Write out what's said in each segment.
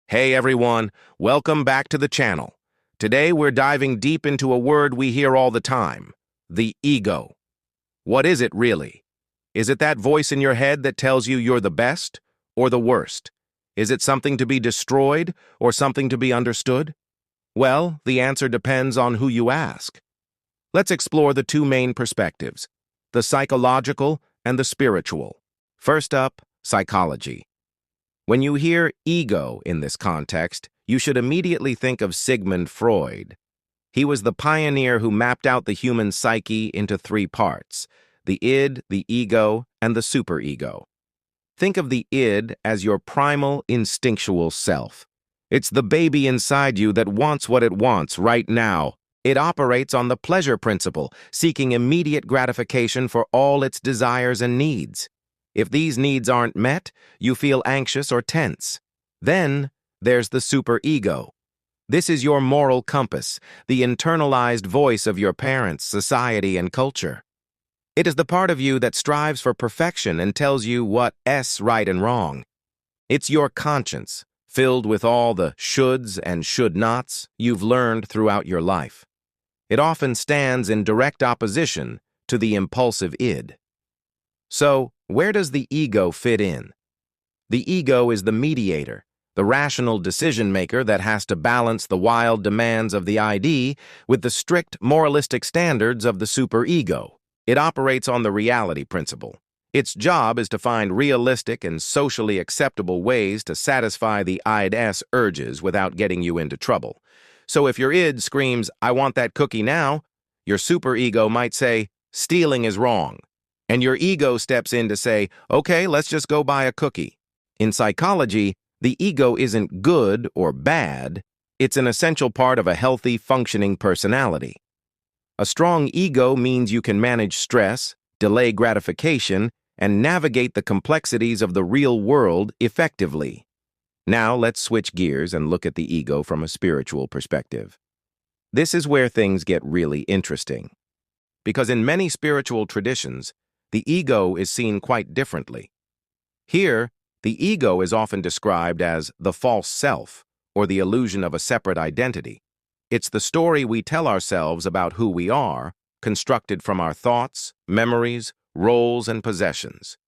Hey everyone, welcome back to the channel. Today we're diving deep into a word we hear all the time, the ego. What is it really? Is it that voice in your head that tells you you're the best or the worst? Is it something to be destroyed or something to be understood? Well, the answer depends on who you ask. Let's explore the two main perspectives, the psychological and the spiritual. First up, psychology. When you hear ego in this context, you should immediately think of Sigmund Freud. He was the pioneer who mapped out the human psyche into three parts, the id, the ego, and the superego. Think of the id as your primal, instinctual self. It's the baby inside you that wants what it wants right now. It operates on the pleasure principle, seeking immediate gratification for all its desires and needs. If these needs aren't met, you feel anxious or tense. Then there's the superego. This is your moral compass, the internalized voice of your parents, society, and culture. It is the part of you that strives for perfection and tells you what's right and wrong. It's your conscience, filled with all the shoulds and should-nots you've learned throughout your life. It often stands in direct opposition to the impulsive id. So, where does the ego fit in? The ego is the mediator, the rational decision-maker that has to balance the wild demands of the ID with the strict moralistic standards of the superego. It operates on the reality principle. Its job is to find realistic and socially acceptable ways to satisfy the id's urges without getting you into trouble. So if your id screams, "I want that cookie now," your superego might say, "Stealing is wrong." And your ego steps in to say, "Okay, let's just go buy a cookie." In psychology, the ego isn't good or bad. It's an essential part of a healthy, functioning personality. A strong ego means you can manage stress, delay gratification, and navigate the complexities of the real world effectively. Now let's switch gears and look at the ego from a spiritual perspective. This is where things get really interesting. Because in many spiritual traditions, the ego is seen quite differently. Here, the ego is often described as the false self, or the illusion of a separate identity. It's the story we tell ourselves about who we are, constructed from our thoughts, memories, roles, and possessions.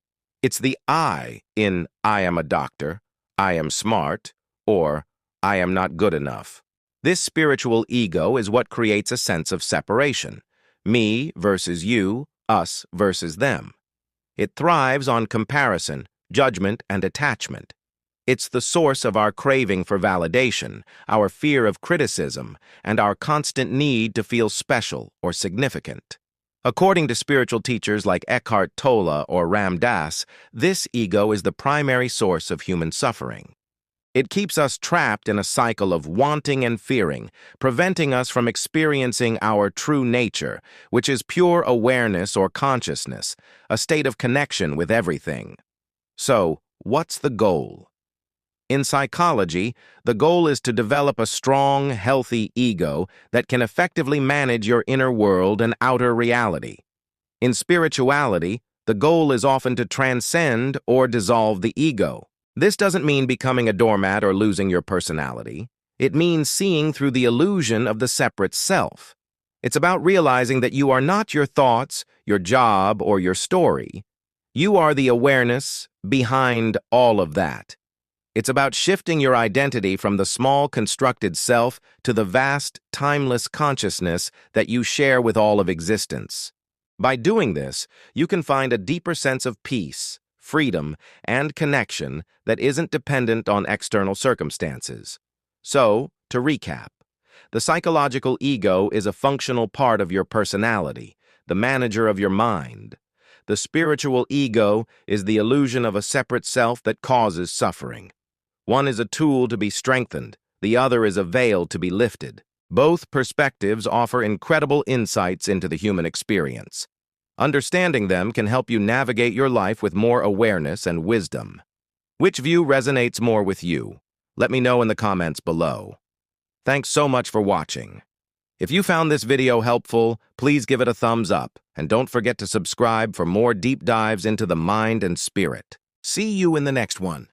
It's the I in "I am a doctor," "I am smart," or "I am not good enough." This spiritual ego is what creates a sense of separation. Me versus you, us versus them. It thrives on comparison, judgment, and attachment. It's the source of our craving for validation, our fear of criticism, and our constant need to feel special or significant. According to spiritual teachers like Eckhart Tolle or Ram Dass, this ego is the primary source of human suffering. It keeps us trapped in a cycle of wanting and fearing, preventing us from experiencing our true nature, which is pure awareness or consciousness, a state of connection with everything. So, what's the goal? In psychology, the goal is to develop a strong, healthy ego that can effectively manage your inner world and outer reality. In spirituality, the goal is often to transcend or dissolve the ego. This doesn't mean becoming a doormat or losing your personality. It means seeing through the illusion of the separate self. It's about realizing that you are not your thoughts, your job, or your story. You are the awareness behind all of that. It's about shifting your identity from the small, constructed self to the vast, timeless consciousness that you share with all of existence. By doing this, you can find a deeper sense of peace, freedom, and connection that isn't dependent on external circumstances. So, to recap, the psychological ego is a functional part of your personality, the manager of your mind. The spiritual ego is the illusion of a separate self that causes suffering. One is a tool to be strengthened, the other is a veil to be lifted. Both perspectives offer incredible insights into the human experience. Understanding them can help you navigate your life with more awareness and wisdom. Which view resonates more with you? Let me know in the comments below. Thanks so much for watching. If you found this video helpful, please give it a thumbs up, and don't forget to subscribe for more deep dives into the mind and spirit. See you in the next one.